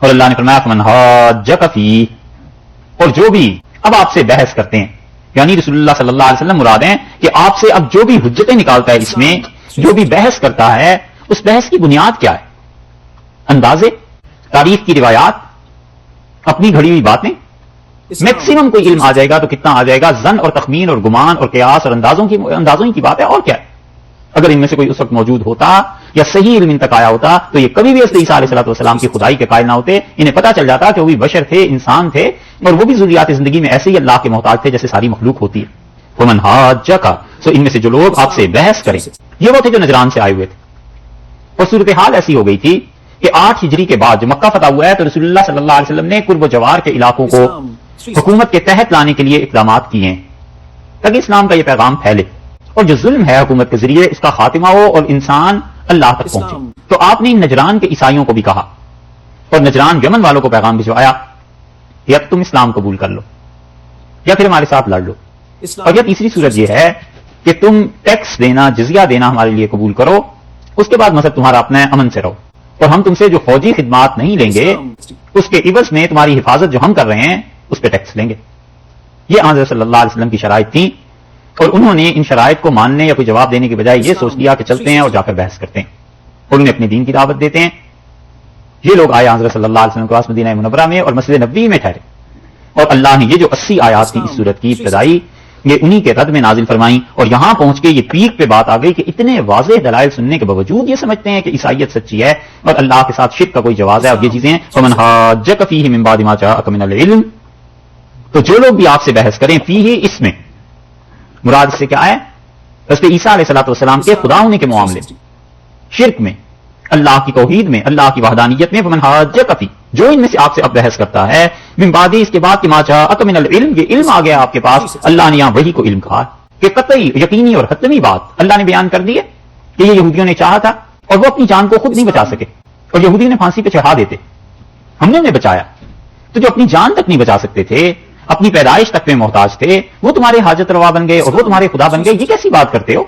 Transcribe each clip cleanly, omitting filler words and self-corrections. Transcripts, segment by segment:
اور اللہ نے فرمایا فمن حاجک فیہ، اور جو بھی اب آپ سے بحث کرتے ہیں، یعنی رسول اللہ صلی اللہ علیہ وسلم مراد ہیں کہ آپ سے اب جو بھی حجتیں نکالتا ہے، اس میں جو بھی بحث کرتا ہے، اس بحث کی بنیاد کیا ہے؟ اندازے، تاریخ کی روایات، اپنی گھڑی ہوئی باتیں، میکسیمم کوئی علم آ جائے گا تو کتنا آ جائے گا؟ ظن اور تخمین اور گمان اور قیاس اور اندازوں کی بات ہے، اور کیا ہے؟ اگر ان میں سے کوئی اس وقت موجود ہوتا یا صحیح علم ان تک آیا ہوتا تو یہ کبھی بھی حضرت عیسیٰ علیہ السلام کی خدائی کے قائل نہ ہوتے. انہیں پتہ چل جاتا کہ وہ بھی بشر تھے، انسان تھے، اور وہ بھی ضروریات زندگی میں ایسے ہی اللہ کے محتاج تھے جیسے ساری مخلوق ہوتی ہے. ومن حاجک، سو ان میں سے جو لوگ آپ سے بحث کریں، یہ وہ تھے جو نجران سے آئے ہوئے تھے. اور صورتحال ایسی ہو گئی تھی کہ 8 ہجری کے بعد جو مکہ فتح ہوا ہے تو رسول اللہ صلی اللہ علیہ وسلم نے قرب و جوار کے علاقوں کو حکومت کے تحت لانے کے لیے اقدامات کیے ہیں تاکہ اسلام کا یہ پیغام پھیلے اور جو ظلم ہے حکومت کے ذریعے اس کا خاتمہ ہو اور انسان اللہ تک پہنچے. تو آپ نے نجران کے عیسائیوں کو بھی کہا اور نجران یمن والوں کو پیغام بھجوایا، یا تم اسلام قبول کر لو یا پھر ہمارے ساتھ لڑ لو، اور یا تیسری صورت یہ ہے کہ تم ٹیکس دینا، جزیہ دینا ہمارے لیے قبول کرو، اس کے بعد مذہب تمہارا اپنا ہے، امن سے رہو، اور ہم تم سے جو فوجی خدمات نہیں لیں گے اس کے عوض میں تمہاری حفاظت جو ہم کر رہے ہیں اس پہ ٹیکس لیں گے. یہ حضرت صلی اللہ علیہ وسلم کی شرائط تھیں، اور انہوں نے ان شرائط کو ماننے یا کوئی جواب دینے کے بجائے یہ سوچ لیا کہ چلتے ہیں اور جا کر بحث کرتے ہیں اور انہیں اپنے دین کی دعوت دیتے ہیں. یہ لوگ آئے حضرت صلی اللہ علیہ وسلم کے پاس مدینہ منورہ میں اور مسجد نبوی میں ٹھہرے، اور اللہ نے یہ جو 80 آیات تھی اس صورت کی ابتدائی، یہ انہی کے رد میں نازل فرمائیں. اور یہاں پہنچ کے یہ پیک پہ بات آ گئی کہ اتنے واضح دلائل سننے کے باوجود یہ سمجھتے ہیں کہ عیسائیت سچی ہے اور اللہ کے ساتھ شرک کا کوئی جواز ہے. اور یہ چیزیں فمن حاجک فیہ من بعد ما جاءک من العلم، تو جو لوگ بھی آپ سے بحث کریں فیہ، اس میں مراد سے کیا ہے؟ حضرت عیسیٰ علیہ السلام کے خدا ہونے کے معاملے، شرک میں، اللہ کی توحید میں، اللہ کی وحدانیت میں. فمن حاجک فیہ، جو ان میں سے آپ سے اب بحث کرتا ہے، من بعد، اس کے بعد کہ ما جاءک من العلم، یہ علم آ گیا آپ کے پاس. اللہ نے یہاں وحی کو علم کہا کہ قطعی، یقینی اور حتمی بات اللہ نے بیان کر دی ہے کہ یہ یہودیوں نے چاہا تھا اور وہ اپنی جان کو خود نہیں بچا سکے اور یہودی نے پھانسی پہ چڑھا دیتے، ہم نے انہیں بچایا. تو جو اپنی جان تک نہیں بچا سکتے تھے، اپنی پیدائش تک میں محتاج تھے، وہ تمہارے حاجت روا بن گئے اور وہ تمہارے خدا بن گئے. یہ کیسی بات کرتے ہو؟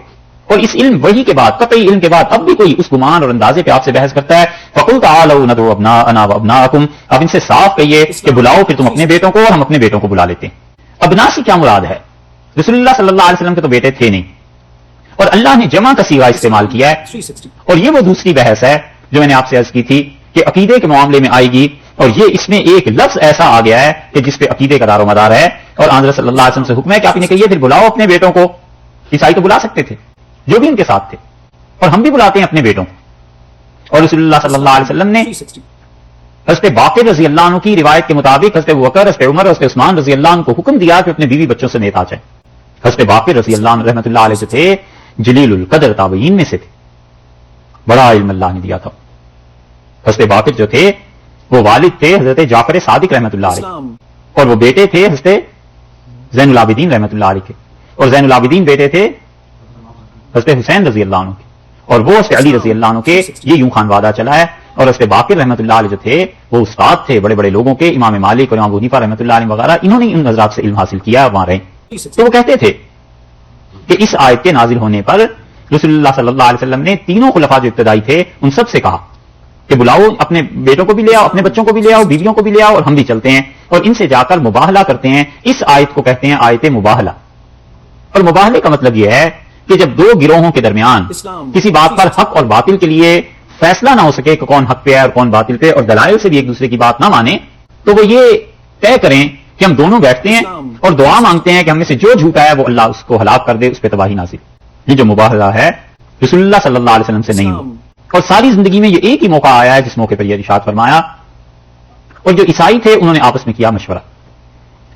اور اس علم وحی کے بعد، قطعی علم کے بعد اب بھی کوئی اس گمان اور اندازے پہ آپ سے بحث کرتا ہے. فَقُلْ تَعَالَوْا نَدْعُ أَبْنَاءَنَا وَأَبْنَاءَكُمْ، اب ان سے صاف کہیے کہ بلاؤ پھر تم اپنے بیٹوں کو اور ہم اپنے بیٹوں کو بلا لیتے ہیں. ابنا سے کیا مراد ہے؟ رسول اللہ صلی اللہ علیہ وسلم کے تو بیٹے تھے نہیں، اور اللہ نے جمع کا صیغہ استعمال کیا ہے. اور یہ وہ دوسری بحث ہے جو میں نے آپ سے عرض کی تھی کہ عقیدے کے معاملے میں آئے گی، اور یہ اس میں ایک لفظ ایسا آ گیا ہے کہ جس پہ عقیدے کا دار و مدار ہے. اور حضرت صلی اللہ علیہ وسلم سے حکم ہے کہ آپ انہیں کہیے پھر بلاؤ اپنے بیٹوں کو. عیسائی تو بلا سکتے تھے جو بھی ان کے ساتھ تھے، اور ہم بھی بلاتے ہیں اپنے بیٹوں کو. اور رسول اللہ صلی اللہ علیہ وسلم نے حضرت باقر رضی اللہ عنہ کی روایت کے مطابق حضرت ابوبکر، حضرت عمر، حضرت عثمان رضی اللہ عنہ کو حکم دیا کہ اپنے بیوی بچوں سے نیت آ جائے. حضرت باقر رضی اللہ عنہ رحمۃ اللہ علیہ سے تھے جلیل القدر تابعین میں سے تھے، بڑا علم اللہ نے دیا تھا. حضرت باقر جو تھے وہ والد تھے حضرت جعفر صادق رحمۃ اللہ علیہ، اور وہ بیٹے تھے حضرت زین العابدین رحمۃ اللہ علیہ کے، اور زین العابدین بیٹے تھے حضرت حسین رضی اللہ عنہ کے، اور وہ حضرت علی رضی اللہ عنہ کے. یہ یوں خانوادہ چلا ہے. اور حضرت باقر رحمۃ اللہ علیہ جو تھے وہ استاد تھے بڑے بڑے لوگوں کے، امام مالک اور امام ابو حنیفہ رحمۃ اللہ علیہ وغیرہ. انہوں نے ان حضرات سے علم حاصل کیا، وہاں رہے. تو وہ کہتے تھے کہ اس آیت کے نازل ہونے پر رسول اللہ صلی اللہ علیہ وسلم نے تینوں خلفاء جو ابتدائی تھے ان سب سے کہا کہ بلاؤ اپنے بیٹوں کو بھی لے آؤ، اپنے بچوں کو بھی لے آؤ، بیویوں کو بھی لے آؤ، اور ہم بھی چلتے ہیں اور ان سے جا کر مباہلہ کرتے ہیں. اس آیت کو کہتے ہیں آیت مباہلہ. اور مباہلے کا مطلب یہ ہے کہ جب دو گروہوں کے درمیان کسی بات پر حق اور باطل کے لیے فیصلہ نہ ہو سکے کہ کون حق پہ ہے اور کون باطل پہ، اور دلائل سے بھی ایک دوسرے کی بات نہ مانے، تو وہ یہ طے کریں کہ ہم دونوں بیٹھتے ہیں اور دعا مانگتے ہیں کہ ہم میں سے جو جھوٹا ہے وہ اللہ اس کو ہلاک کر دے، اس پہ تباہی نازل. یہ جو مباہلہ ہے رسول اللہ صلی اللہ علیہ وسلم سے نہیں ہوا، اور ساری زندگی میں یہ ایک ہی موقع آیا ہے جس موقع پر یہ ارشاد فرمایا. اور جو عیسائی تھے انہوں نے آپس میں کیا مشورہ.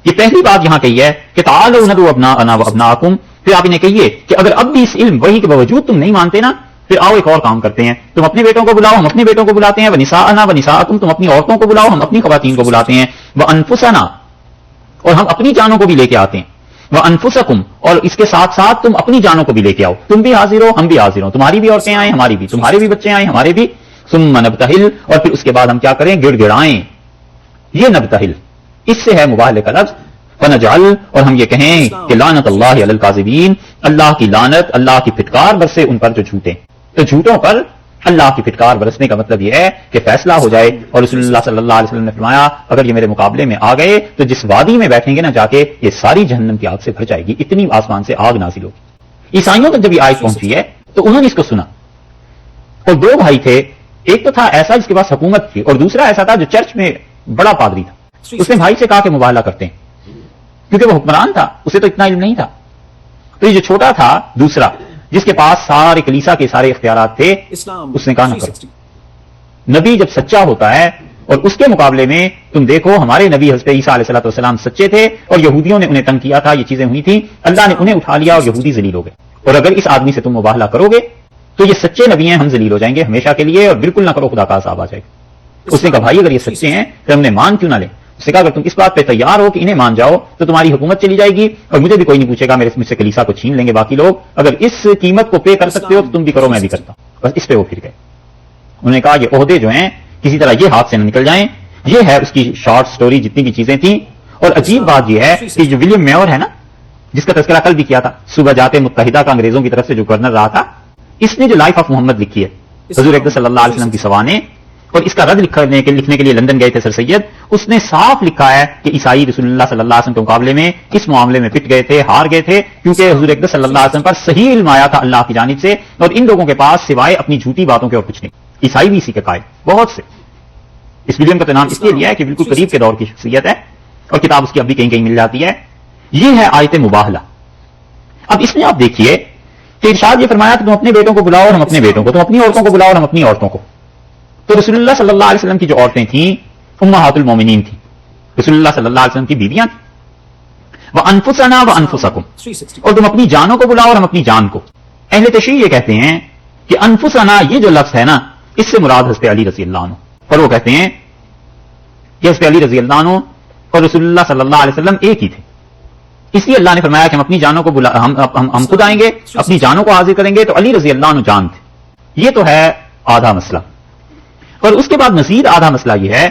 یہ پہلی بات یہاں کہی ہے کہ تعالوا ندعو ابناءنا وابناءکم، پھر آپ انہیں کہیے کہ اگر اب بھی اس علم وحی کے باوجود تم نہیں مانتے نا، پھر آؤ ایک اور کام کرتے ہیں، تم اپنے بیٹوں کو بلاؤ، ہم اپنے بیٹوں کو بلاتے ہیں. ونساءنا ونساءکم، تم اپنی عورتوں کو بلاؤ، ہم اپنی خواتین کو بلاتے ہیں. وانفسنا، اور ہم اپنی جانوں کو بھی لے کے آتے ہیں. وانفسکم، اور اس کے ساتھ ساتھ تم اپنی جانوں کو بھی لے کے آؤ. تم بھی حاضر ہو، ہم بھی حاضر ہوں، تمہاری بھی عورتیں آئیں، ہماری بھی، تمہارے بھی بچے آئیں، ہمارے بھی. ثم نبتہل، اور پھر اس کے بعد ہم کیا کریں؟ گڑ گڑائیں. یہ نبتہل اس سے ہے مباہلے کا لفظ. فنجعل، اور ہم یہ کہیں کہ لعنت اللہ علی الکاذبین، اللہ کی لعنت، اللہ کی پھٹکار برسے ان پر جو جھوٹے. تو جھوٹوں پر اللہ کی پھٹکار برسنے کا مطلب یہ ہے کہ فیصلہ ہو جائے، اور رسول اللہ صلی اللہ علیہ وسلم نے فرمایا اگر یہ میرے مقابلے میں آ گئے تو جس وادی میں بیٹھیں گے نا جا کے یہ ساری جہنم کی آگ سے بھر جائے گی، اتنی آسمان سے آگ نازل ہوگی۔ عیسائیوں تک جب یہ آیت پہنچی ہے تو انہوں نے اس کو سنا، اور دو بھائی تھے، ایک تو تھا ایسا جس کے پاس حکومت تھی، اور دوسرا ایسا تھا جو چرچ میں بڑا پادری تھا۔ اس نے بھائی سے کہا کہ مباہلہ کرتے ہیں، کیونکہ وہ حکمران تھا، اسے تو اتنا علم نہیں تھا۔ تو یہ جو چھوٹا تھا دوسرا جس کے پاس سارے کلیسا کے سارے اختیارات تھے، اس نے کہا نہ کرو۔ نبی جب سچا ہوتا ہے، اور اس کے مقابلے میں تم دیکھو ہمارے نبی حضرت عیسیٰ علیہ الصلوۃ والسلام سچے تھے، اور یہودیوں نے انہیں تنگ کیا تھا، یہ چیزیں ہوئی تھیں، اللہ نے انہیں اٹھا لیا اور یہودی ذلیل ہو گئے، اور اگر اس آدمی سے تم مباہلہ کرو گے تو یہ سچے نبی ہیں، ہم ذلیل ہو جائیں گے ہمیشہ کے لیے، اور بالکل نہ کرو خدا کا عذاب آ جائے گا۔ اس نے کہا بھائی اگر یہ سچے ہیں تو ہم نے مان کیوں نہ لیں؟ اس نے کہا اگر تم اس بات پہ تیار ہو کہ انہیں مان جاؤ تو تمہاری حکومت چلی جائے گی، اور مجھے بھی کوئی نہیں پوچھے گا، مجھ سے کلیسا کو چھین لیں گے باقی لوگ، اگر اس قیمت کو پے کر سکتے ہو تو تم بھی کرو، میں بھی کرتا ہوں۔ بس اس پہ وہ پھر گئے۔ انہوں نے کہا یہ عہدے جو ہیں کسی طرح یہ ہاتھ سے نہ نکل جائیں۔ یہ ہے اس کی شارٹ سٹوری، جتنی بھی چیزیں تھیں۔ اور عجیب بات یہ ہے کہ جو ولیم میور ہے نا، جس کا تذکرہ کل بھی کیا تھا، صوبہ جات متحدہ کا انگریزوں کی طرف سے جو گورنر رہا تھا، اس نے جو لائف آف محمد لکھی ہے حضور اقدس صلی اللہ علیہ وسلم کی سوانح، اور اس کا رد لکھنے کے لیے لندن گئے تھے سر سید، اس نے صاف لکھا ہے کہ عیسائی رسول اللہ صلی اللہ علیہ وسلم کے مقابلے میں اس معاملے میں پٹ گئے تھے، ہار گئے تھے، کیونکہ حضور اقدس صلی اللہ علیہ وسلم پر صحیح علم آیا تھا اللہ کی جانب سے، اور ان لوگوں کے پاس سوائے اپنی جھوٹی باتوں کے اور کچھ نہیں۔ عیسائی بھی اسی کے قائل بہت سے۔ اس ولیم کا تو نام اس لیے لیا ہے کہ بالکل قریب کے دور کی شخصیت ہے، اور کتاب اس کی اب بھی کہیں کہیں مل جاتی ہے۔ یہ ہے آیت مباہلہ۔ اب اس میں آپ دیکھیے کہ ارشاد یہ فرمایا کہ تم اپنے بیٹوں کو بلاؤ اور ہم اپنے بیٹوں کو، تم اپنی عورتوں کو بلاؤ اور ہم اپنی عورتوں کو۔ تو رسول اللہ صلی اللہ علیہ وسلم کی جو عورتیں تھیں امہات المومنین تھیں، رسول اللہ صلی اللہ علیہ وسلم کی بیویاں تھیں۔ وَأَنفُسَنَا وَأَنفُسَكُمْ، اور تم اپنی جانوں کو بلاؤ اور ہم اپنی جان کو۔ اہل تشریح یہ کہتے ہیں کہ انفسنا یہ جو لفظ ہے نا، اس سے مراد حضرت علی رضی اللہ عنہ، اور وہ کہتے ہیں کہ حضرت علی رضی اللہ عنہ اور رسول اللہ صلی اللہ علیہ وسلم ایک ہی تھے، اس لیے اللہ نے فرمایا کہ ہم اپنی جانوں کو ہم خود آئیں گے، اپنی جانوں کو حاضر کریں گے، تو علی رضی اللہ عنہ جان تھے۔ یہ تو ہے آدھا مسئلہ۔ اور اس کے بعد مزید آدھا مسئلہ یہ ہے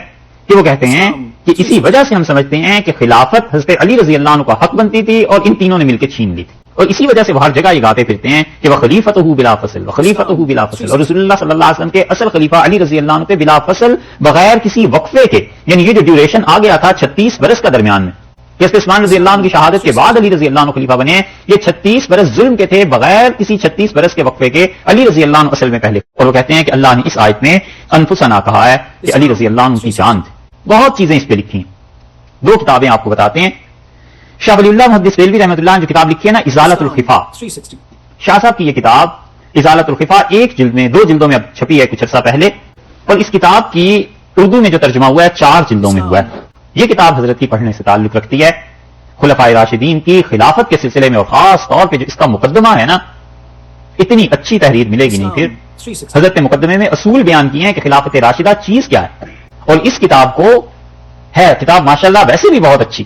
کہ وہ کہتے ہیں کہ اسی وجہ سے ہم سمجھتے ہیں کہ خلافت حضرت علی رضی اللہ عنہ کا حق بنتی تھی، اور ان تینوں نے مل کے چھین لی تھی، اور اسی وجہ سے وہ ہر جگہ یہ گاتے پھرتے ہیں کہ وہ خلیفتہ بلا فصل، وہ خلیفتہ بلا فصل، اور رسول اللہ صلی اللہ علیہ وسلم کے اصل خلیفہ علی رضی اللہ عنہ تھے بلا فصل، بغیر کسی وقفے کے۔ یعنی یہ جو ڈیوریشن آ گیا تھا 36 برس کا درمیان میں، جیسے عثمان رضی اللہ عنہ کی شہادت کے بعد علی رضی اللہ عنہ خلیفہ بنے، یہ 36 برس ظلم کے تھے، بغیر کسی 36 برس کے وقفے کے علی رضی اللہ عنہ اصل میں پہلے۔ اور وہ کہتے ہیں کہ اللہ نے اس آیت میں انفسنا کہا ہے کہ علی رضی اللہ عنہ کی جان تھی۔ بہت چیزیں اس پہ لکھی ہیں، دو کتابیں آپ کو بتاتے ہیں۔ شاہ ولی اللہ محدث دہلوی رحمۃ اللہ نے جو کتاب لکھی ہے نا ازالۃ الخفا، شاہ صاحب کی یہ کتاب ازالۃ الخفا ایک جلد میں، 2 جلدوں میں اب چھپی ہے کچھ عرصہ پہلے، اور اس کتاب کی اردو میں جو ترجمہ ہوا ہے 4 جلدوں میں ہوا ہے۔ یہ کتاب حضرت کی پڑھنے سے تعلق رکھتی ہے، خلفائے راشدین کی خلافت کے سلسلے میں، اور خاص طور پہ جو اس کا مقدمہ ہے نا، اتنی اچھی تحریر ملے گی نہیں۔ پھر حضرت نے مقدمے میں اصول بیان کیے ہیں کہ خلافت راشدہ چیز کیا ہے، اور اس کتاب کو ہے کتاب ماشاءاللہ ویسے بھی بہت اچھی،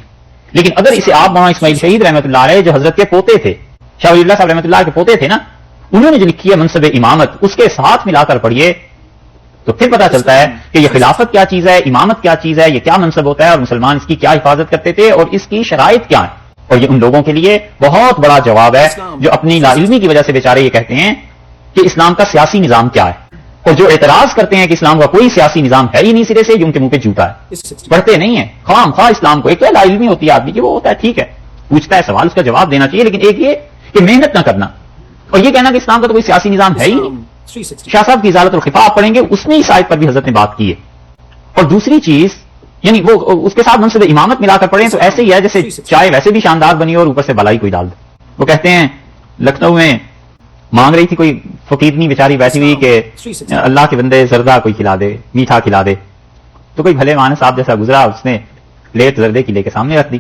لیکن اگر اسے آپ مولانا اسماعیل شہید رحمۃ اللہ علیہ جو حضرت کے پوتے تھے، شاہ ولی اللہ صاحب رحمۃ اللہ کے پوتے تھے نا، انہوں نے جو لکھی ہے منصب امامت، اس کے ساتھ ملا کر پڑھیے تو پھر پتا چلتا ہے کہ یہ خلافت کیا چیز ہے، امامت کیا چیز ہے، یہ کیا منصب ہوتا ہے، اور مسلمان اس کی کیا حفاظت کرتے تھے، اور اس کی شرائط کیا ہیں۔ اور یہ ان لوگوں کے لیے بہت بڑا جواب ہے جو اپنی لا علمی کی وجہ سے بیچارے یہ کہتے ہیں کہ اسلام کا سیاسی نظام کیا ہے، اور جو اعتراض کرتے ہیں کہ اسلام کا کوئی سیاسی نظام ہے ہی نہیں سرے سے، یہ ان کے منہ پہ جھوٹا ہے، پڑھتے نہیں ہیں خام خواہ اسلام کو۔ ایک لا علمی ہوتی ہے آدمی کی، وہ ہوتا ہے ٹھیک ہے، پوچھتا ہے سوال، اس کا جواب دینا چاہیے، لیکن ایک یہ کہ محنت نہ کرنا اور یہ کہنا کہ اسلام کا تو کوئی سیاسی نظام ہے ہی نہیں۔ شاہ صاحب کی ازالۃ الخفا آپ پڑھیں گے، اس میں اس آیت پر بھی حضرت نے بات کی ہے۔ اور دوسری چیز یعنی وہ اس کے ساتھ منصب امامت ملا کر پڑھیں تو ایسے ہی ہے جیسے چائے ویسے بھی شاندار بنی اور اوپر سے بلائی کوئی ڈال دے۔ وہ کہتے ہیں لکھنؤ میں مانگ رہی تھی کوئی فقیرنی بیچاری بیٹھی ہوئی کہ اللہ کے بندے زردہ کوئی کھلا دے، میٹھا کھلا دے، تو کوئی بھلے معنی صاحب جیسا گزرا، اس نے پلیٹ زردے کی لے کے سامنے رکھ دی،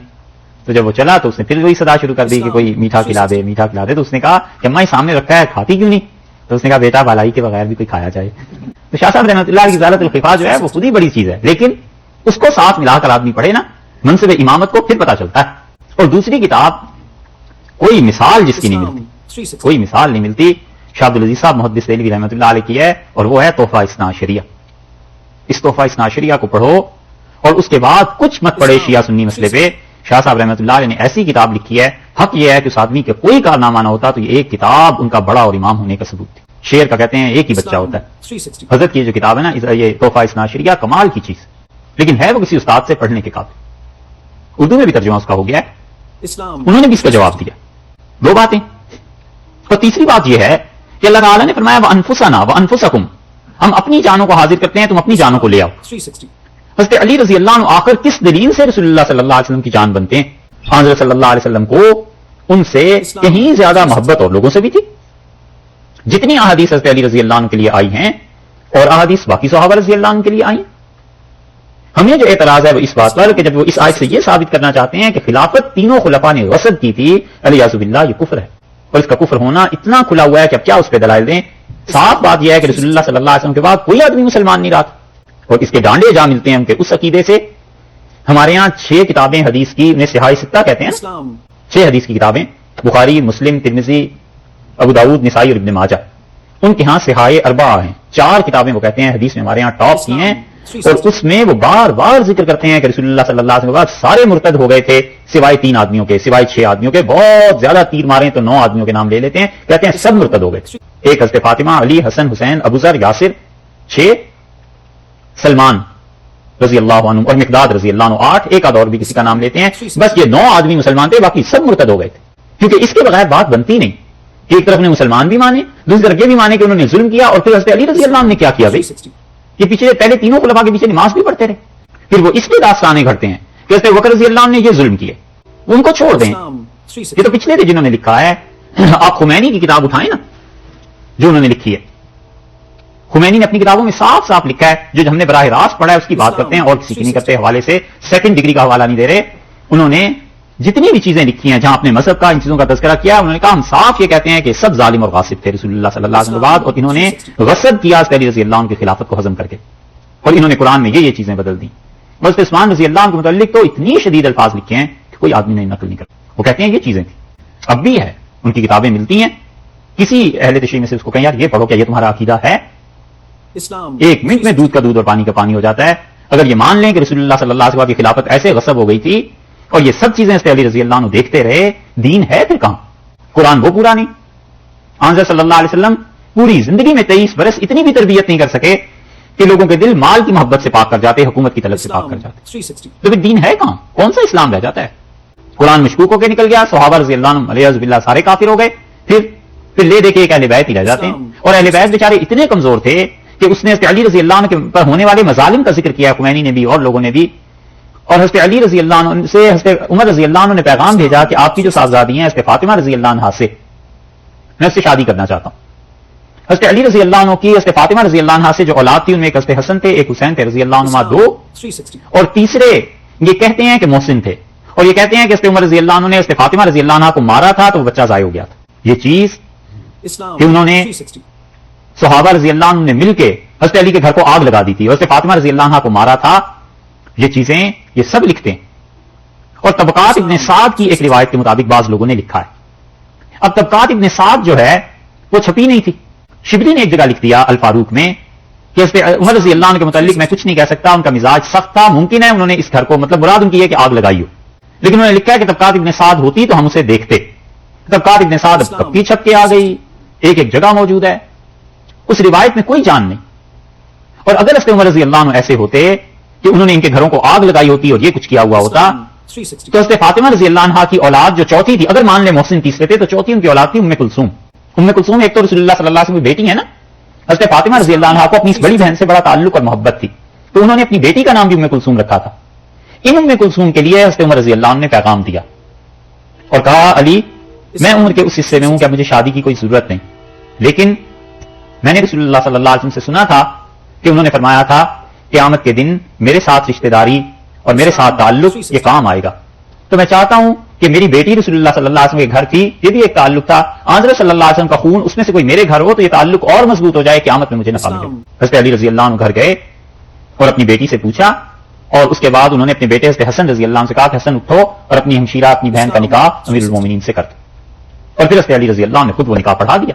تو جب وہ چلا تو اس نے پھر وہی صدا شروع کر دی کہ کوئی میٹھا کھلا دے، میٹھا کھلا دے۔ تو اس نے کہا کہ اماں سامنے رکھا ہے کھاتی کیوں نہیں؟ تو اس نے کہا بیٹا بالائی کے بغیر بھی کوئی کھایا جائے۔ تو شاہ صاحب رحمۃ اللہ کی ازالۃ الخفا جو ہے وہ خود ہی بڑی چیز ہے، لیکن اس کو ساتھ ملا کر آدمی پڑھے نا منصب امامت کو، پھر پتا چلتا ہے۔ اور دوسری کتاب کوئی مثال جس کی نہیں ملتی، کوئی مثال نہیں ملتی، شاہ عبدالعزیز صاحب محدث دہلوی رحمۃ اللہ علیہ کی ہے، اور وہ ہے تحفہ اثنا عشریہ۔ اس تحفہ اثنا عشریہ کو پڑھو، اور اس کے بعد کچھ مت پڑھے شیعہ سنی مسئلے پہ۔ شاہ صاحب رحمۃ اللہ علیہ نے ایسی کتاب لکھی ہے، حق یہ ہے کہ اس آدمی کے کوئی کارنامہ نہ ہوتا تو یہ ایک کتاب ان کا بڑا اور امام ہونے کا ثبوت تھی۔ شیر کا کہتے ہیں ایک ہی بچہ ہوتا ہے. حضرت کی جو کتاب ہے نا یہ تحفہ اثنا عشریہ کمال کی چیز, لیکن ہے وہ کسی استاد سے پڑھنے کے قابل. اردو میں بھی ترجمہ اس کا ہو گیا ہے, انہوں نے بھی اس کا جواب دیا. دو باتیں. اور تیسری بات یہ ہے کہ اللہ تعالیٰ نے فرمایا وَأَنفُسَنَا وَأَنفُسَكُمْ, ہم اپنی جانوں کو حاضر کرتے ہیں, تم اپنی جانوں کو لے آؤ. حضرت علی رضی اللہ عنہ آخر کس دلیل سے رسول اللہ صلی اللہ علیہ وسلم کی جان بنتے ہیں؟ حضرت صلی اللہ علیہ وسلم کو ان سے کہیں زیادہ محبت اور لوگوں سے بھی تھی. جتنی احادیث حضرت علی رضی اللہ عنہ کے لیے آئی ہیں اور احادیث باقی صحابہ رضی اللہ عنہ کے لیے آئی, ہمیں جو اعتراض ہے وہ اس بات پر کہ جب وہ اس آیت سے یہ ثابت کرنا چاہتے ہیں کہ خلافت تینوں خلفاء نے غصب کی تھی, علیہ باللہ یہ کفر ہے, اور اس کا کفر ہونا اتنا کھلا ہوا ہے کہ اب کیا اس پہ دلائل دیں. صاف بات یہ ہے کہ رسول اللہ صلی اللہ علیہ وسلم کے بعد کوئی آدمی مسلمان نہیں رہا تھا, اور اس کے ڈانڈے جا ملتے ہیں ان کے اس عقیدے سے. ہمارے یہاں 6 کتابیں حدیث کی, انہیں صحاح ستہ کہتے ہیں, 6 حدیث کی کتابیں, بخاری, مسلم, ترمذی, ابو داؤد, نسائی اور ابن ماجہ. ان کے ہاں صحاح اربعہ ہیں, 4 کتابیں وہ کہتے ہیں حدیث میں ہمارے ہاں ٹاپ کی ہیں, اور اس میں وہ بار بار ذکر کرتے ہیں کہ رسول اللہ صلی اللہ علیہ وسلم کے بعد سارے مرتد ہو گئے تھے سوائے 3 آدمیوں کے, سوائے 6 آدمیوں کے. بہت زیادہ تیر مارے تو 9 آدمیوں کے نام لے لیتے ہیں, کہتے ہیں سب مرتد ہو گئے. ایک حضرت فاطمہ, علی, حسن, حسین, ابوذر, یاسر, 6 سلمان رضی اللہ عنہ اور مقداد رضی اللہ عنہ 8, ایک آدھ اور بھی کسی کا نام لیتے ہیں. بس یہ 9 آدمی مسلمان تھے, باقی سب مرتد ہو گئے تھے. کیونکہ اس کے بغیر بات بنتی نہیں کہ ایک طرف نے مسلمان بھی مانے, دوسری طرف یہ بھی مانے کہ انہوں نے ظلم کیا. اور پھر حضرت علی رضی اللہ عنہ نے کیا کیا بھائی, یہ پیچھے پہلے تینوں خلفاء کے پیچھے نماز بھی پڑھتے رہے, پھر وہ اس پہ داستانیں گھڑتے ہیں کہ حضرت بکر رضی اللہ عنہ نے یہ ظلم کیے, ان کو چھوڑ دیں. یہ تو پچھلے تھے جنہوں نے لکھا ہے. آپ خمینی کی کتاب اٹھائیں نا جو انہوں نے لکھی ہے, خمینی نے اپنی کتابوں میں صاف صاف لکھا ہے, جو ہم نے براہ راست پڑھا ہے اس کی بات کرتے ہیں اور کسی کی نہیں کرتے حوالے سے, سیکنڈ ڈگری کا حوالہ نہیں دے رہے. انہوں نے جتنی بھی چیزیں لکھی ہیں جہاں اپنے مذہب کا ان چیزوں کا تذکرہ کیا, انہوں نے کہا ہم صاف یہ کہتے ہیں کہ سب ظالم اور غاصب تھے رسول اللہ صلی اللہ علیہ وسلم کے بعد, اور انہوں نے غصب کیا علی رضی اللہ عنہ کی خلافت کو ہضم کر کے, اور انہوں نے قرآن میں یہ چیزیں بدل دی. حضرت عثمان رضی اللہ عنہ کے متعلق تو اتنی شدید الفاظ لکھے ہیں کہ کوئی آدمی نہیں نقل نہیں کرتا. وہ کہتے ہیں یہ چیزیں تھیں, اب بھی ہے, ان کی کتابیں ملتی ہیں. کسی اہل تشریح میں سے اس کو کہیں یار یہ پڑھو, کیا یہ تمہارا عقیدہ ہے؟ اسلام 1 منٹ میں دودھ کا دودھ اور پانی کا پانی ہو جاتا ہے. اگر یہ مان لیں کہ رسول اللہ صلی اللہ علیہ وسلم کی خلافت ایسے غصب ہو گئی تھی اور یہ سب چیزیں حضرت علی رضی اللہ عنہ دیکھتے رہے, دین ہے پھر کہاں؟ قرآن وہ پورا نہیں. حضرت صلی اللہ علیہ وسلم پوری زندگی میں 23 برس اتنی بھی تربیت نہیں کر سکے کہ لوگوں کے دل مال کی محبت سے پاک کر جاتے, حکومت کی طلب سے پاک کر جاتے. تو پھر دین ہے کہاں؟ کون سا اسلام رہ جاتا ہے؟ قرآن مشکوک ہو کے نکل گیا, صحابہ رضی اللہ عنہ علیہ باللہ سارے کافر ہو گئے, پھر لے دے کے ایک اہل بیت ہی رہ جاتے ہیں. اور اہل بیت بیچارے اتنے کمزور تھے کہ اس نے حضرت علی رضی اللہ عنہ کے پر ہونے والے مظالم کا ذکر کیا, خمینی نے بھی اور لوگوں نے بھی. اور حضرت علی رضی اللہ عنہ سے حضرت عمر رضی اللہ عنہ نے پیغام بھیجا کہ آپ کی جو صاحبزادی ہیں حضرت فاطمہ رضی اللہ عنہ سے, میں اس سے شادی کرنا چاہتا ہوں. حضرت علی رضی اللہ عنہ کی حضرت فاطمہ رضی اللہ عنہ سے جو اولاد تھی ان میں ایک حضرت حسن تھے, ایک حسین تھے رضی اللہ عنہ, 2, اور تیسرے یہ کہتے ہیں کہ محسن تھے, اور یہ کہتے ہیں کہ حضرت عمر رضی اللہ عنہ نے حضرت فاطمہ رضی اللہ عنہ کو مارا تھا تو وہ بچہ ضائع ہو گیا تھا. یہ چیز کہ انہوں نے صحابہ رضی اللہ عنہ نے مل کے حضرت علی کے گھر کو آگ لگا دی تھی, حضرت فاطمہ رضی اللہ عنہ کو مارا تھا, یہ چیزیں یہ سب لکھتے ہیں. اور طبقات ابن سعد کی ایک روایت کے مطابق بعض لوگوں نے لکھا ہے. اب طبقات ابن سعد جو ہے وہ چھپی نہیں تھی. شبلی نے ایک جگہ لکھ دیا الفاروق میں کہ عمر رضی اللہ عنہ کے متعلق میں کچھ نہیں کہہ سکتا, ان کا مزاج سخت تھا, ممکن ہے انہوں نے اس گھر کو مطلب مراد ان کی ہے کہ آگ لگائی ہو, لیکن انہوں نے لکھا ہے کہ طبقات ابن سعد ہوتی تو ہم اسے دیکھتے. طبقات ابن سعد اب کب کی چھپ کے آ گئی, ایک جگہ موجود ہے, اس روایت میں کوئی جان نہیں. اور اگر حضرت عمر رضی اللہ عنہ ایسے ہوتے کہ انہوں نے ان کے گھروں کو آگ لگائی ہوتی اور یہ کچھ کیا ہوا ہوتا تو حضرت فاطمہ رضی اللہ عنہ کی اولاد جو چوتھی تھی, اگر مان لیں محسن تیسرے تھے, تو چوتھی ان کی اولاد تھی ام کلثوم. ام کلثوم ایک تو رسول اللہ صلی اللہ علیہ وسلم کی بیٹی ہے نا. حضرت فاطمہ رضی اللہ عنہ کو اپنی اس بڑی بہن سے بڑا تعلق اور محبت تھی, تو انہوں نے اپنی بیٹی کا نام بھی ام کلثوم رکھا تھا. ان ام کلثوم کے لیے حضرت عمر رضی اللہ عنہ نے پیغام دیا اور کہا علی میں عمر کے اس حصے میں ہوں کہ مجھے شادی کی کوئی ضرورت نہیں, لیکن میں نے رسول اللہ صلی اللہ علیہ وسلم سے سنا تھا کہ انہوں نے فرمایا تھا قیامت کے دن میرے ساتھ رشتہ داری اور میرے ساتھ تعلق یہ کام آئے گا, تو میں چاہتا ہوں کہ میری بیٹی رسول اللہ صلی اللہ علیہ وسلم کے گھر تھی, یہ بھی ایک تعلق تھا, حضرت صلی اللہ علیہ وسلم کا خون اس میں سے کوئی میرے گھر ہو تو یہ تعلق اور مضبوط ہو جائے, قیامت میں مجھے نفع ملے. حضرت علی رضی اللہ عنہ گھر گئے اور اپنی بیٹی سے پوچھا, اور اس کے بعد انہوں نے اپنے بیٹے حضرت حسن رضی اللہ عنہ سے کہا کہ حسن اٹھو اور اپنی ہمشیرہ اپنی بہن کا نکاح امیر المومنین سے کر دو, اور پھر حضرت علی رضی اللہ عنہ نے خود وہ نکاح پڑھا دیا.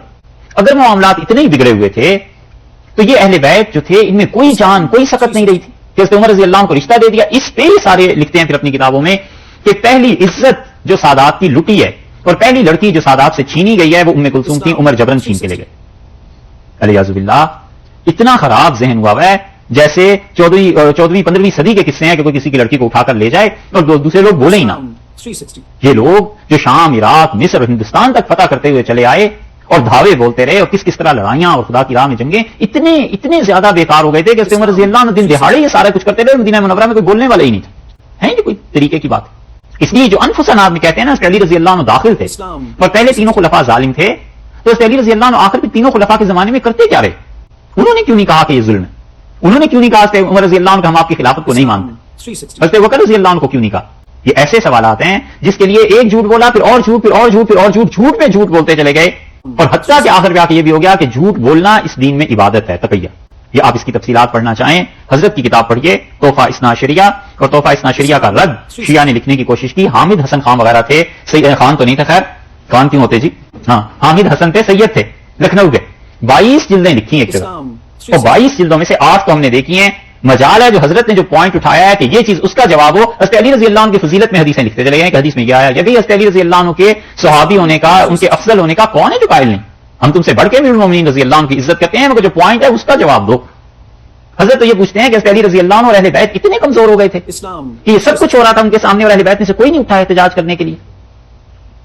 اگر معاملات اتنے ہی بگڑے ہوئے تھے تو یہ اہل بیت جو تھے ان میں کوئی جان کوئی سکت نہیں رہی تھی کہ حضرت عمر رضی اللہ عنہ کو رشتہ دے دیا. اس پہ سارے لکھتے ہیں پھر اپنی کتابوں میں کہ پہلی عزت جو سادات کی لٹی ہے اور پہلی لڑکی جو سادات سے چھینی گئی ہے وہ ام کلثوم تھی, عمر جبرن چھین کے لے گئے. الیاذ باللہ اتنا خراب ذہن ہوا ہے جیسے 14ویں 15ویں صدی کے قصے ہیں کہ کوئی کسی کی لڑکی کو اٹھا کر لے جائے اور دوسرے لوگ بولے ہی نہ. یہ لوگ جو شام، عراق، مصر اور ہندوستان تک فتح کرتے ہوئے چلے آئے اور دھاوے بولتے رہے اور کس طرح لڑائیاں اور خدا کی راہ میں جنگیں اتنے زیادہ بیکار ہو گئے تھے کہ عمر رضی اللہ عنہ دن دہاڑے یہ سارا کچھ کرتے رہے. مدینہ منورہ میں کوئی بولنے والا ہی نہیں تھا. ہے یہ کوئی طریقے کی بات؟ اس لیے جو انفسنا میں کہتے ہیں نا علی رضی اللہ عنہ داخل تھے اور پہلے تینوں خلفاء ظالم تھے، تو علی رضی اللہ عنہ آخر بھی تینوں خلفاء کے زمانے میں کرتے کیا رہے؟ انہوں نے کیوں نہیں کہا کہ یہ ظلم ہے؟ انہوں نے کیوں نہیں کہا کہ عمر رضی اللہ عنہ ہم آپ کی خلافت کو نہیں مانتے؟ حضرت بکر رضی اللہ عنہ کو کیوں نہیں کہا؟ یہ ایسے سوالات ہیں جس کے لیے ایک جھوٹ بولا، پھر اور جھوٹ، پھر اور جھوٹ، پھر اور جھوٹ، جھوٹ پہ جھوٹ بولتے چلے گئے اور حتیٰ کہ آخر پہ آ کے یہ بھی ہو گیا کہ جھوٹ بولنا اس دین میں عبادت ہے، تقیہ. یہ آپ اس کی تفصیلات پڑھنا چاہیں حضرت کی کتاب پڑھیے تحفہ اثنا عشریہ، اور تحفہ اثنا عشریہ کا رد شیعہ نے لکھنے کی کوشش کی. حامد حسن خان وغیرہ تھے، سید خان تو نہیں تھا، خیر خان کیوں ہوتے جی، ہاں حامد حسن تھے، سید تھے لکھنؤ کے. 22 جلدیں لکھی ایک جگہ اور 22 جلدوں میں سے 8 تو ہم نے دیکھی ہیں. مجال ہے جو حضرت نے جو پوائنٹ اٹھایا ہے کہ یہ چیز اس کا جواب ہو. حضرت علی رضی اللہ عنہ کی فضیلت میں حدیثیں لکھتے چلے گئے کہ حدیث میں کیا ہے کہ حضرت علی رضی اللہ عنہ کے صحابی ہونے کا، ان کے افضل ہونے کا کون ہے جو قائل نہیں؟ ہم تم سے بڑھ کے امیر المومنین رضی اللہ عنہ کی عزت کرتے ہیں، مگر جو پوائنٹ ہے اس کا جواب دو. حضرت تو یہ پوچھتے ہیں کہ حضرت علی رضی اللہ عنہ اور اہل بیت اتنے کمزور ہو گئے تھے کہ یہ سب کچھ ہو رہا تھا ان کے سامنے اور اہل بیت میں سے کوئی نہیں اٹھا احتجاج کرنے کے لیے.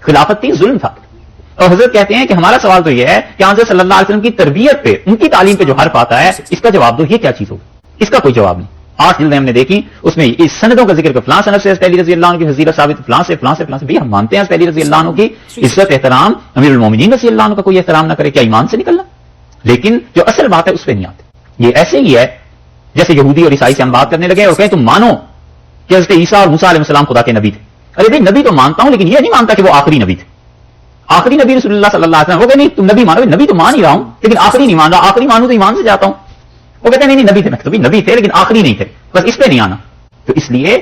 خلافت تھی، ظلم تھا. اور حضرت کہتے ہیں کہ ہمارا سوال تو یہ ہے کہ حضرت صلی اللہ علیہ وسلم کی تربیت پہ، ان کی تعلیم پہ جو حرف آتا ہے اس کا جواب دو. یہ کیا چیز ہوگی؟ اس کا کوئی جواب نہیں. 8 جلدیں ہم نے دیکھی، اس میں اس سندوں کا ذکر کہ فلاں سند سے حضرت علی رضی اللہ عنہ کی فضیلت ثابت، فلاں سے فلاں سے فلاں سے. بھی ہم مانتے ہیں حضرت علی رضی اللہ عنہ کی عزت، احترام. امیر المومنین رضی اللہ عنہ کا کوئی احترام نہ کرے، کیا ایمان سے نکلنا؟ لیکن جو اصل بات ہے اس پہ نہیں آتے. یہ ایسے ہی ہے جیسے یہودی اور عیسائی سے ہم بات کرنے لگے اور کہیں تم مانو کہ حضرت عیسیٰ اور موسیٰ علیہ السلام خدا کے نبی تھے. ارے بھائی نبی تو مانتا ہوں لیکن یہ نہیں مانتا کہ وہ آخری نبی تھے. آخری نبی رسول اللہ صلی اللہ علیہ وسلم. وہ کہ نہیں تم نبی مانو، نبی تو مان ہی رہا ہوں لیکن آخری نہیں مان رہا. آخری مانو تو ایمان سے جاتا ہوں. وہ کہتے ہیں نہیں نبی تھے، میں کبھی نبی تھے لیکن آخری نہیں تھے، بس اس پہ نہیں آنا. تو اس لیے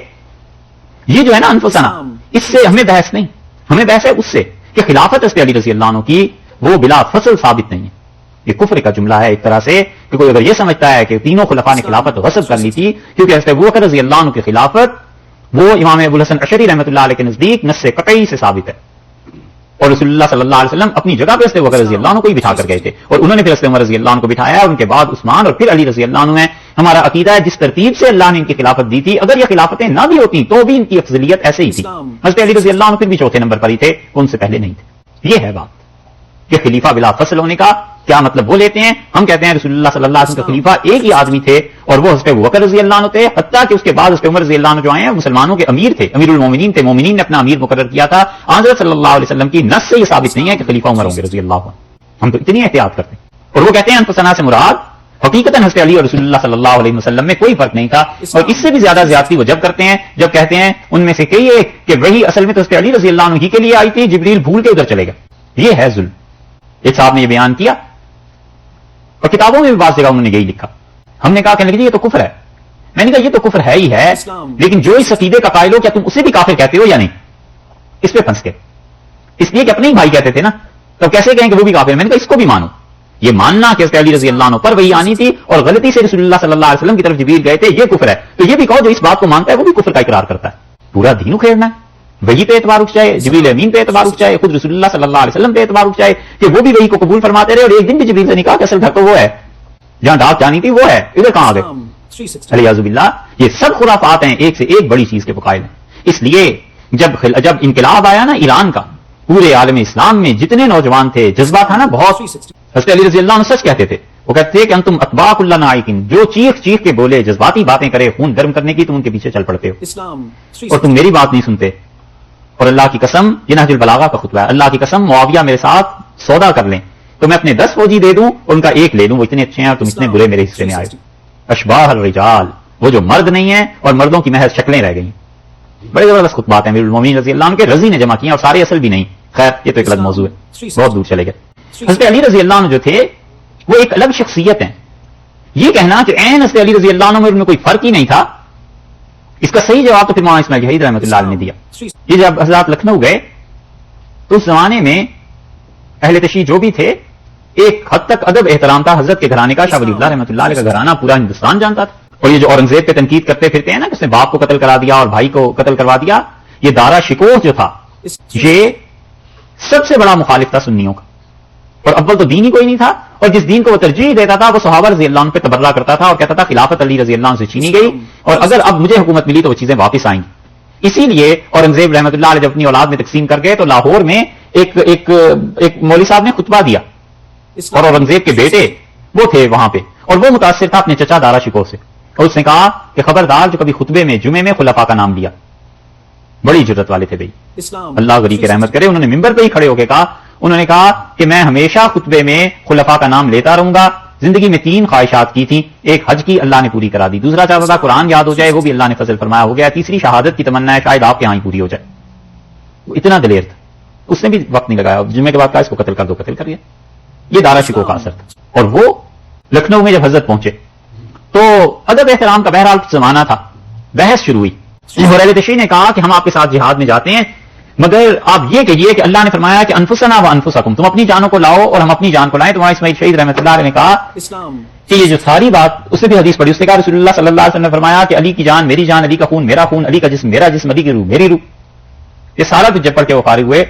یہ جو ہے نا انفسنا، اس سے ہمیں بحث نہیں، ہمیں بحث ہے اس سے کہ خلافت حضرت علی رضی اللہ عنہ کی وہ بلا فصل ثابت نہیں ہے. یہ کفر کا جملہ ہے ایک طرح سے کہ کوئی اگر یہ سمجھتا ہے کہ تینوں خلفاء نے خلافت غصب کر لی تھی کیونکہ حضرت ابوبکر رضی اللہ عنہ کی خلافت وہ امام ابو الحسن اشعری رحمۃ اللہ علیہ کے نزدیک نص قطعی سے ثابت ہے. اور رسول اللہ صلی اللہ علیہ وسلم اپنی جگہ پہ حضرت ابوبکر رضی اللہ عنہ کو ہی بٹھا کر گئے تھے اور انہوں نے پھر حضرت عمر رضی اللہ عنہ کو بٹھایا اور ان کے بعد عثمان اور پھر علی رضی اللہ عنہ ہے. ہمارا عقیدہ ہے جس ترتیب سے اللہ نے ان کی خلافت دی تھی، اگر یہ خلافتیں نہ بھی ہوتی تو بھی ان کی افضلیت ایسے ہی تھی. حضرت علی رضی اللہ عنہ پھر بھی چوتھے نمبر پر ہی تھے، ان سے پہلے نہیں تھے. یہ ہے بات کہ خلیفہ بلا فصل ہونے کا کیا مطلب وہ لیتے ہیں. ہم کہتے ہیں رسول اللہ صلی اللہ علیہ وسلم کا خلیفہ ایک ہی آدمی تھے اور وہ حضرت ابوبکر رضی اللہ عنہ تھے، حتیٰ کہ اس کے بعد حضرت عمر رضی اللہ عنہ جو آئے ہیں مسلمانوں کے امیر تھے، امیر المومنین تھے. مومنین نے اپنا امیر مقرر کیا تھا. حضرت صلی اللہ علیہ وسلم کی نص سے یہ ثابت نہیں ہے کہ خلیفہ عمر ہوں گے رضی اللہ عنہ. ہم تو اتنی احتیاط کرتے ہیں. اور وہ کہتے ہیں انفسنا سے مراد حقیقت حضرت علی اور رسول اللہ صلی اللہ علیہ وسلم میں کوئی فرق نہیں تھا. اور اس سے بھی زیادہ زیادتی وہ جب کرتے ہیں جب کہتے ہیں ان میں سے کئی ایک کہ وہی اصل میں تو حضرت علی رضی اللہ عنہ ہی کے لیے آئی تھی، جبریل بھول کے ادھر چلے گا. یہ ہے ظلم. ایک صاحب نے یہ بیان کیا اور کتابوں میں بھی بعض جگہ انہوں نے یہی لکھا. ہم نے کہا کہ یہ تو کفر ہے. میں نے کہا یہ تو کفر ہے ہی ہے، لیکن جو اس عقیدے کا قائل ہو کیا تم اسے بھی کافر کہتے ہو یا نہیں؟ اس پہ پھنس کے اس لیے کہ اپنے ہی بھائی کہتے تھے نا، تو کیسے کہیں کہ وہ بھی کافر؟ میں نے کہا اس کو بھی مانو. یہ ماننا کہ حضرت علی رضی اللہ عنہ پر وہی آنی تھی اور غلطی سے رسول اللہ صلی اللہ علیہ وسلم کی طرف جبریل گئے تھے، یہ کفر ہے. تو یہ بھی کہو جو اس بات کو مانتا ہے وہ بھی کفر کا اقرار کرتا ہے. پورا دین اکھیڑنا ہے. وہی پہ اعتبار اٹھ جائے، جبریل امین پہ اعتبار اٹھ جائے، خود رسول اللہ صلی اللہ علیہ وسلم پہ اعتبار اٹھ جائے کہ وہ بھی وہی کو قبول فرماتے رہے اور ایک دن بھی جبریل سے نہیں کہا کہ اصل گھر تو وہ ہے جہاں ڈاک جانی تھی، وہ ہے ادھر کہاں آ گئے. الیاذ باللہ یہ سب خرافات ہیں، ایک سے ایک بڑی چیز کے فقائد ہیں. اس لیے جب انقلاب آیا نا ایران کا، پورے عالم اسلام میں جتنے نوجوان تھے جذبہ تھا نا بہت. حضرت علی رضی اللہ عنہ سچ کہتے تھے. وہ کہتے تھے کہ انتم اتباع کل نائقین، جو چیخ چیخ کے بولے جذباتی باتیں کرے خون گرم کرنے کی، تم ان کے پیچھے چل پڑتے ہو اور تم میری بات نہیں سنتے. اور اللہ کی قسم، یہ نہج البلاغہ کا خطبہ ہے، اللہ کی قسم معاویہ میرے ساتھ سودا کر لیں تو میں اپنے 10 فوجی دے دوں اور ان کا ایک لے لوں، وہ اتنے اچھے ہیں اور تم اتنے برے میرے حصے میں آئے. اشباہ الرجال، وہ جو مرد نہیں ہیں اور مردوں کی محض شکلیں رہ گئی. بڑے زبردست خطبات ہیں امیر المومنین رضی اللہ عنہ کے، رضی نے جمع کیے اور سارے اصل بھی نہیں. خیر یہ تو ایک الگ موضوع ہے، بہت دور چلے گئے. حضرت علی رضی اللہ عنہ جو تھے وہ ایک الگ شخصیت ہیں. یہ کہنا کہ عین حضرت علی رضی اللہ عنہ میں ان میں کوئی فرق ہی نہیں تھا، اس کا صحیح جواب تو پھر مولانا اسماعیل جہید رحمۃ اللہ علیہ نے دیا. یہ جب حضرات لکھنؤ گئے تو اس زمانے میں اہل تشیع جو بھی تھے ایک حد تک ادب احترام تھا حضرت کے گھرانے کا. شاہ ولی اللہ رحمۃ اللہ علیہ کا گھرانہ پورا ہندوستان جانتا تھا. اور یہ جو اورنگزیب پہ تنقید کرتے پھرتے ہیں نا کہ اس نے باپ کو قتل کرا دیا اور بھائی کو قتل کروا دیا، یہ دارا شکوہ جو تھا یہ سب سے بڑا مخالف تھا سنیوں کا. اور اول تو دین ہی کوئی نہیں تھا اور جس دین کو وہ ترجیح دیتا تھا وہ صحابہ رضی اللہ عنہ پہ تبرہ کرتا تھا اور کہتا تھا خلافت علی رضی اللہ عنہ سے چھینی گئی اور اگر اب مجھے حکومت ملی تو وہ چیزیں واپس آئیں گی. اسی لیے اورنگزیب رحمۃ اللہ علیہ جب اپنی اولاد میں تقسیم کر گئے تو لاہور میں ایک مولوی صاحب نے خطبہ دیا اور اورنگزیب کے بیٹے وہ تھے وہاں پہ اور وہ متاثر تھا اپنے چچا دارا شکوہ سے اور اس نے کہا کہ خبردار جو کبھی خطبے میں جمعے میں خلفاء کا نام لیا. بڑی جرت والے تھے بھائی, اللہ غنی کی رحمت کرے. انہوں نے ممبر پہ ہی کھڑے ہو کے کہا, انہوں نے کہا کہ میں ہمیشہ خطبے میں خلفاء کا نام لیتا رہوں گا. زندگی میں 3 خواہشات کی تھیں, ایک حج کی اللہ نے پوری کرا دی, دوسرا چاہتا تھا قرآن یاد ہو جائے وہ بھی اللہ نے فضل فرمایا ہو گیا, تیسری شہادت کی تمنا ہے شاید آپ کے یہاں ہی پوری ہو جائے. وہ اتنا دلیر تھا, اس نے بھی وقت نہیں لگایا, جمعے کے بعد کہا اس کو قتل کر دو, قتل کر دیا. یہ دارا شکوہ کا اثر تھا. اور وہ لکھنؤ میں جب حضرت پہنچے تو ادب احترام کا بہرحال زمانہ تھا, بحث شروع ہوئی. حریرہ تشریح نے کہا کہ ہم آپ کے ساتھ جہاد میں جاتے ہیں مگر آپ یہ کہیے کہ اللہ نے فرمایا کہ انفسنا و انفسکم, تم اپنی جانوں کو لاؤ اور ہم اپنی جان کو لائیں. تمہارا اسماعیل شہید رحمۃ اللہ علیہ نے کہا کہ یہ جو ساری بات, اس نے بھی حدیث پڑھی, اس نے کہا رسول اللہ صلی اللہ علیہ وسلم نے فرمایا کہ علی کی جان میری جان, علی کا خون میرا خون, علی کا جسم میرا جسم, علی کی روح میری روح. یہ سارا کچھ جب پڑھ کے وہ فارغ ہوئے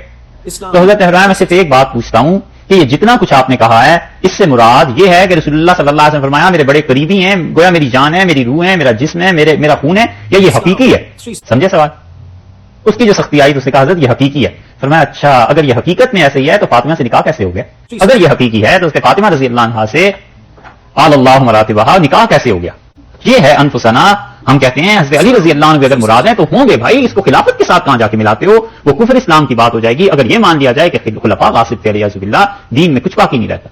تو حضرت حرام میں صرف ایک بات پوچھتا ہوں کہ یہ جتنا کچھ آپ نے کہا ہے اس سے مراد یہ ہے کہ رسول اللہ صلی اللہ علیہ وسلم نے فرمایا میرے بڑے قریبی ہیں, گویا میری جان ہے, میری روح ہے, میرا جسم ہے, میرا خون ہے, یا یہ حقیقی ہے؟ سمجھے سوال؟ اس کی جو سختی آئی تو اس نے کہا حضرت یہ حقیقی ہے. فرمایا اچھا اگر یہ حقیقت میں ایسے ہی ہے تو فاطمہ سے نکاح کیسے ہو گیا؟ اگر یہ حقیقی ہے تو اس کے فاطمہ رضی اللہ عنہا سے قال اللہ مراتبہ نکاح کیسے ہو گیا؟ یہ ہے انفسنا. ہم کہتے ہیں حضرت علی رضی اللہ عنہ بھی اگر مراد ہیں تو ہوں گے بھائی, اس کو خلافت کے ساتھ کہاں جا کے ملاتے ہو؟ وہ کفر اسلام کی بات ہو جائے گی اگر یہ مان لیا جائے کہ خلفاء غاصب تھے علیہ باللہ, دین میں کچھ باقی نہیں رہتا.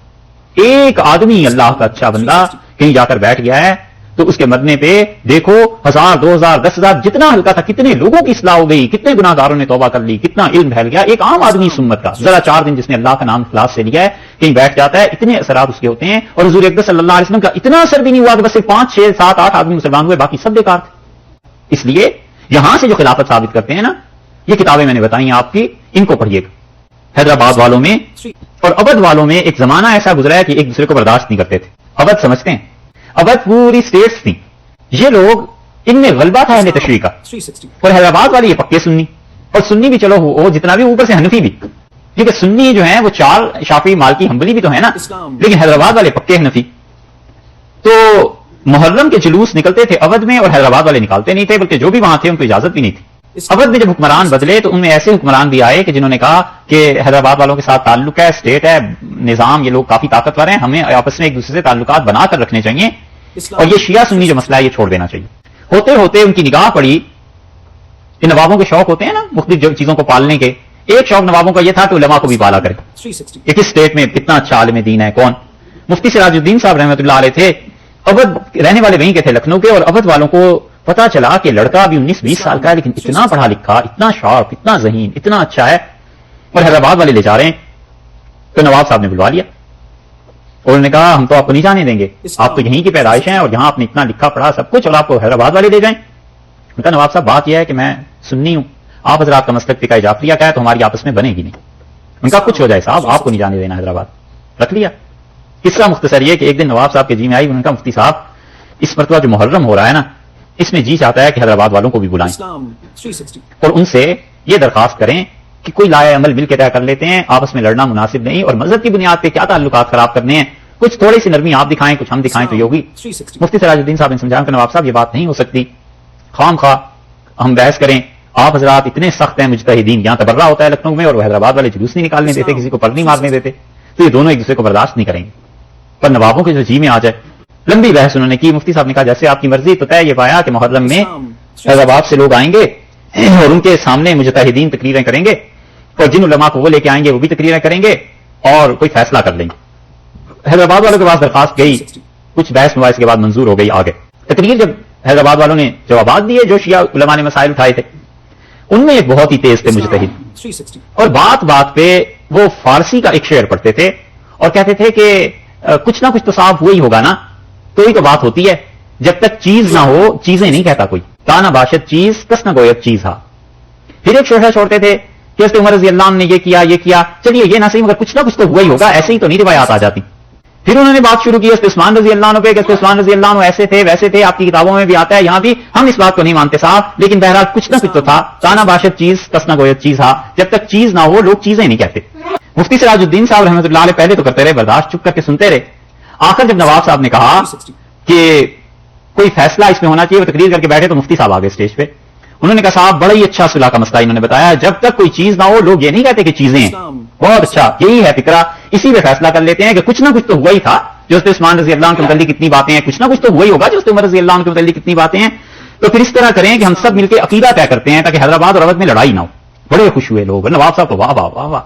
ایک آدمی اللہ کا اچھا بندہ کہیں جا کر بیٹھ گیا ہے تو اس کے مرنے پہ دیکھو 1000 2000 10,000 جتنا ہلکا تھا کتنے لوگوں کی اصلاح ہو گئی, کتنے گناہ گاروں نے توبہ کر لی, کتنا علم پھیل گیا. ایک عام آدمی سمت کا ذرا 4 دن جس نے اللہ کا نام اخلاص سے لیا ہے کہیں بیٹھ جاتا ہے, اتنے اثرات اس کے ہوتے ہیں. اور حضور اکرم صلی اللہ علیہ وسلم کا اتنا اثر بھی نہیں ہوا کہ بس 5 6 7 8 آدمی مسلمان ہوئے, باقی سب بیکار تھے. اس لیے یہاں سے جو خلافت ثابت کرتے ہیں نا, یہ کتابیں میں نے بتائی ہیں آپ کی, ان کو پڑھیے گا. حیدرآباد والوں میں اور اودھ والوں میں ایک زمانہ ایسا گزرا ہے کہ ایک دوسرے کو برداشت نہیں کرتے تھے. اودھ سمجھتے ہیں, اودھ پوری اسٹیٹس تھیں, یہ لوگ ان میں غلبہ تھا اہل تشریع کا. اور حیدرآباد والے یہ پکے سنی, اور سنی بھی چلو وہ جتنا بھی اوپر سے حنفی بھی, کیونکہ سنی جو ہیں وہ 4 شافعی مالکی حنبلی بھی تو ہے نا, لیکن حیدرآباد والے پکے حنفی. تو محرم کے جلوس نکلتے تھے اودھ میں, اور حیدرآباد والے نکالتے نہیں تھے, بلکہ جو بھی وہاں تھے ان کو اجازت بھی نہیں تھی. اودھ میں جب حکمران بدلے تو ان میں ایسے حکمران بھی آئے کہ جنہوں نے کہا کہ حیدرآباد والوں کے ساتھ تعلق ہے, اسٹیٹ ہے, نظام, یہ لوگ کافی طاقتور ہیں, ہمیں آپس میں ایک دوسرے سے تعلقات بنا کر رکھنے چاہیے, اور یہ شیعہ سنی جو مسئلہ ہے یہ چھوڑ دینا چاہیے. ہوتے ہوتے ان کی نگاہ پڑی, ان نوابوں کے شوق ہوتے ہیں نا مختلف چیزوں کو پالنے کے, ایک شوق نوابوں کا یہ تھا کہ علماء کو بھی پالا کرے. ایک اسٹیٹ میں کتنا اچھا عالم دین ہے, کون؟ مفتی سراج الدین صاحب رحمۃ اللہ علیہ تھے, اودھ رہنے والے وہیں کے تھے لکھنؤ کے, اور اودھ والوں کو پتا چلا کہ لڑکا بھی 19-20 سال کا ہے لیکن اتنا پڑھا لکھا, اتنا شارپ, اتنا ذہین, اتنا اچھا ہے, اور حیدرآباد والے لے جا رہے ہیں. تو نواب صاحب نے بلوا لیا اور انہوں نے کہا ہم تو آپ کو نہیں جانے دیں گے, آپ تو یہیں کی پیدائش ہیں اور یہاں آپ نے اتنا لکھا پڑھا سب کچھ, اور آپ کو حیدرآباد والے لے جائیں. ان کا نواب صاحب بات یہ ہے کہ میں سنی ہوں, آپ حضرات کا مسلک فقہ جعفریہ کا ہے تو ہماری آپس میں بنے گی نہیں. ان کا کچھ ہو جائے صاحب, آپ کو نہیں جانے دینا حیدرآباد. رکھ لیا. قصہ مختصر یہ کہ ایک دن نواب صاحب کے جی میں آئی, ان کا مفتی صاحب اس مرتبہ جو محرم ہو رہا ہے نا, اس میں جی چاہتا ہے کہ حیدرآباد والوں کو بھی بلائیں اور ان سے یہ درخواست کریں کہ کوئی لائے عمل مل کے طے کر لیتے ہیں, آپس میں لڑنا مناسب نہیں, اور مذہب کی بنیاد پہ کیا تعلقات خراب کرنے ہیں, کچھ تھوڑی سی نرمی آپ دکھائیں, کچھ ہم دکھائیں تو یہ ہوگی. مفتی سراج الدین صاحب نے سمجھایا کہ نواب صاحب یہ بات نہیں ہو سکتی, خام خواہ ہم بحث کریں, آپ حضرات اتنے سخت ہیں مجتہدین, یہاں تبرہ ہوتا ہے لکھنؤ میں, اور وہ حیدرآباد والے جلوس نہیں نکالنے دیتے, کسی کو پر نہیں مارنے دیتے, تو یہ دونوں ایک دوسرے کو برداشت نہیں کریں گے. پر نوابوں کے جو جی میں آ جائے, لمبی بحث انہوں نے کی. مفتی صاحب نے کہا جیسے آپ کی مرضی, تو طے یہ پایا کہ محرم میں حیدرآباد سے لوگ آئیں گے اور ان کے سامنے مجتہدین تقریریں کریں گے, اور جن علماء کو وہ لے کے آئیں گے وہ بھی تقریریں کریں گے, اور کوئی فیصلہ کر لیں گے. حیدرآباد والوں کے پاس درخواست گئی, کچھ بحث مباحث کے بعد منظور ہو گئی. آگے تقریر جب حیدرآباد والوں نے جوابات دیے جو شیعہ علماء نے مسائل اٹھائے تھے, ان میں ایک بہت ہی تیز تھے مجتہد, اور بات بات پہ وہ فارسی کا ایک شعر پڑھتے تھے اور کہتے تھے کہ کچھ نہ کچھ تو صاف وہی ہوگا نا, تو ہی تو بات ہوتی ہے, جب تک چیز نہ ہو چیزیں نہیں کہتا کوئی, تانا باشد چیز کس نہ گویت چیز ہا. پھر ایک شعر چھوڑتے تھے کہ حضرت عمر رضی اللہ عنہ نے یہ کیا, چلیے یہ نہ صحیح مگر کچھ نہ کچھ تو ہوا ہی ہوگا, ایسے ہی تو نہیں روایات آ جاتی. پھر انہوں نے بات شروع کی حضرت عثمان رضی اللہ عنہ پہ, کہ حضرت عثمان رضی اللہ عنہ ایسے تھے ویسے تھے, آپ کی کتابوں میں بھی آتا ہے, یہاں بھی ہم اس بات کو نہیں مانتے صاحب, لیکن بہرحال کچھ نہ کچھ تو تھا, تانا باشد چیز کس نہ گویت چیز ہا, جب تک چیز نہ ہو لوگ چیزیں نہیں کہتے. مفتی سراج الدین صاحب رحمۃ اللہ علیہ پہلے تو کرتے رہے برداشت، چپ کر کے سنتے رہے. آخر جب نواب صاحب نے کہا کہ کوئی فیصلہ اس میں ہونا چاہیے، وہ تقریر کر کے بیٹھے تو مفتی صاحب آگے اسٹیج پہ. انہوں نے کہا صاحب بڑا ہی اچھا صلح کا مسئلہ انہوں نے بتایا، جب تک کوئی چیز نہ ہو لوگ یہ نہیں کہتے کہ چیزیں ہیں. بہت اچھا، یہی ہے فکرہ، اسی پہ فیصلہ کر لیتے ہیں کہ کچھ نہ کچھ تو ہوا ہی تھا. جو حضرت عثمان رضی اللہ عنہ کے متعلق کتنی باتیں ہیں، کچھ نہ کچھ تو ہوا ہی ہوگا جو حضرت عمر رضی اللہ عنہ کے متعلق کتنی باتیں ہیں. تو پھر اس طرح کریں کہ ہم سب مل کے عقیدہ طے کرتے ہیں تاکہ حیدرآباد اور اودھ میں لڑائی نہ ہو. بڑے خوش ہوئے لوگ. نواب صاحب کو واہ واہ واہ واہ.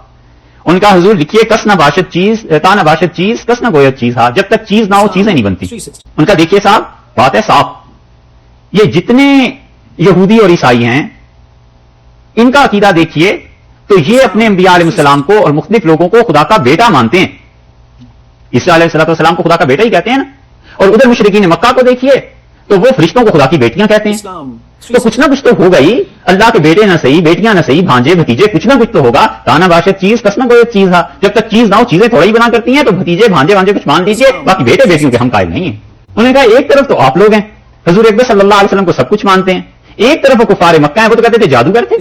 ان کا حضور لکھیے کس نہ باشد چیز، تا نہ باشد چیز، کس نہ گویت چیز ہا، جب تک چیز نہ ہو چیزیں نہیں بنتی. ان کا دیکھیے صاحب بات ہے صاف. یہ جتنے یہودی اور عیسائی ہیں ان کا عقیدہ دیکھیے تو یہ اپنے انبیاء علیہ السلام کو اور مختلف لوگوں کو خدا کا بیٹا مانتے ہیں. عیسیٰ علیہ الصلوۃ والسلام کو خدا کا بیٹا ہی کہتے ہیں نا. اور ادھر مشرکین مکہ کو دیکھیے تو وہ فرشتوں کو خدا کی بیٹیاں کہتے ہیں. تو کچھ نہ کچھ تو ہوگا ہی. اللہ کے بیٹے نہ صحیح، بیٹیاں نہ صحیح، بھانجے بھتیجے کچھ نہ کچھ تو ہوگا. تانا باشد چیز کس نہ کوئی چیز ہے، جب تک چیز نہ ہو چیزیں تھوڑا ہی بنا کرتی ہیں. تو بھتیجے بھانجے کچھ مان لیجیے، باقی بیٹے بیٹیوں کے ہم قائل نہیں ہیں. انہوں نے کہا ایک طرف تو آپ لوگ ہیں حضور اکبر صلی اللہ علیہ وسلم کو سب کچھ مانتے ہیں، ایک طرف وہ کفار مکہ ہیں، وہ تو کہتے تھے جادوگر تھے،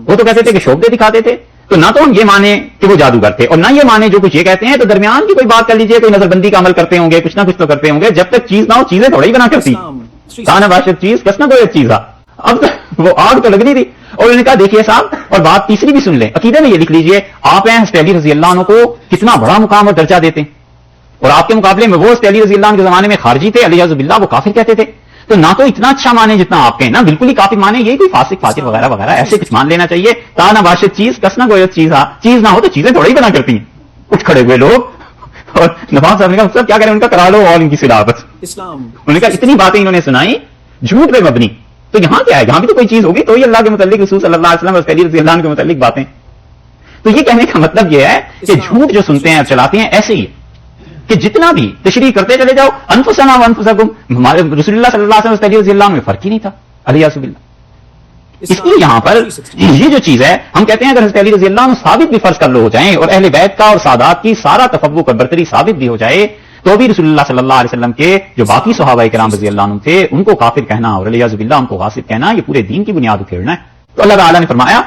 وہ تو کہتے تھے کہ شوبدے دکھاتے تھے. تو نہ تو ہم یہ مانیں کہ وہ جادوگر تھے اور نہ یہ مانیں جو کچھ یہ کہتے ہیں. تو درمیان کی کوئی بات کر لیجیے، کوئی نظر بندی کا عمل کرتے ہوں گے، کچھ نہ کچھ تو کرتے ہوں گے. جب تک چیز نہ ہو چیزیں تھوڑا ہی بنا کرتی. تانا باشد چیز کس نہ کوئی چیز ہے. اب وہ آگ تو لگنی تھی. اور انہوں نے کہا دیکھیے صاحب، اور بات تیسری بھی سن لیں، عقیدے میں یہ لکھ لیجئے، آپ ہیں حضرت علی رضی اللہ عنہ کو کتنا بڑا مقام اور درجہ دیتے ہیں، اور آپ کے مقابلے میں وہ حضرت علی رضی اللہ عنہ کے زمانے میں خارجی تھے، علیہ باللہ، وہ کافر کہتے تھے. تو نہ تو اتنا اچھا مانے جتنا آپ کہیں، نہ بالکل ہی کافر مانے، یہی کوئی فاسق فاجر وغیرہ وغیرہ ایسے کچھ مان لینا چاہیے. تا نہ باشد چیز کس نہ گویت چیز ہا، چیز نہ ہو تو چیزیں تھوڑا ہی بنا کرتی ہیں. اٹھ کھڑے ہوئے لوگ اور نواز صاحب نے کہا کیا کریں، ان کا کرا لو اور ان کی صداقت. انہوں نے کہا اتنی باتیں انہوں نے سنائی جھوٹ پہ مبنی. تو یہاں کیا ہے، یہاں بھی تو کوئی چیز ہوگی تو ہی اللہ کے متعلق رسول صلی اللہ علیہ وسلم اور علی رضی اللہ عنہ کے متعلق باتیں. تو یہ کہنے کا مطلب یہ ہے کہ جھوٹ جو سنتے ہیں اور چلاتے ہیں ایسے ہی کہ جتنا بھی تشریح کرتے چلے جاؤ، انفسنا وانفسکم، ہمارے رسول اللہ صلی اللہ علیہ وسلم اور علی رضی اللہ عنہ میں فرق ہی نہیں تھا، علیہ باللہ. اس لیے یہاں پر یہ جو چیز ہے، ہم کہتے ہیں اگر حضرت علی رضی اللہ عنہ ثابت بھی فرض کر لو ہو جائیں اور اہل بیت کا اور سادات کی سارا تفوق اور برتری ثابت بھی ہو جائے، تو بھی رسول اللہ صلی اللہ علیہ وسلم کے جو باقی صحابہ کرام رضی اللہ عنہ تھے ان کو کافر کہنا اور علیہ باللہ ان کو غاصب کہنا، یہ پورے دین کی بنیاد اکھیڑنا ہے. تو اللہ تعالیٰ نے فرمایا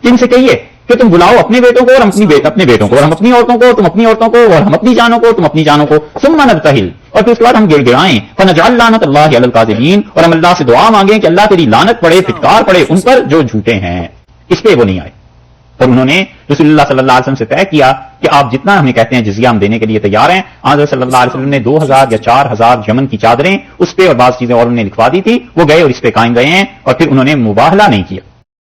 کہ ان سے کہیے کہ تم بلاؤ اپنے بیٹوں کو اور ہم اپنے بیٹوں کو، اور ہم اپنی عورتوں کو تم اپنی عورتوں کو، اور ہم اپنی جانوں کو تم اپنی جانوں کو. ثم نبتہل، اور پھر اس کے بعد ہم گڑ گڑائیں. فنجعل لعنت اللہ علی الکاذبین، اور ہم اللہ سے دعا مانگیں کہ اللہ تیری لعنت پڑے، پھٹکار پڑے ان پر جو جھوٹے ہیں. اس پہ وہ نہیں آئے. اور انہوں نے رسول اللہ صلی اللہ علیہ وسلم سے طے کیا کہ آپ جتنا ہمیں کہتے ہیں جزیہ ہم دینے کے لیے تیار ہیں. حضرت صلی اللہ علیہ وسلم نے 2000 یا 4000 یمن کی چادریں اس پہ اور بعض چیزیں اور انہوں نے لکھوا دی تھی. وہ گئے اور اس پہ قائم رہے ہیں اور پھر انہوں نے مباہلہ نہیں کیا.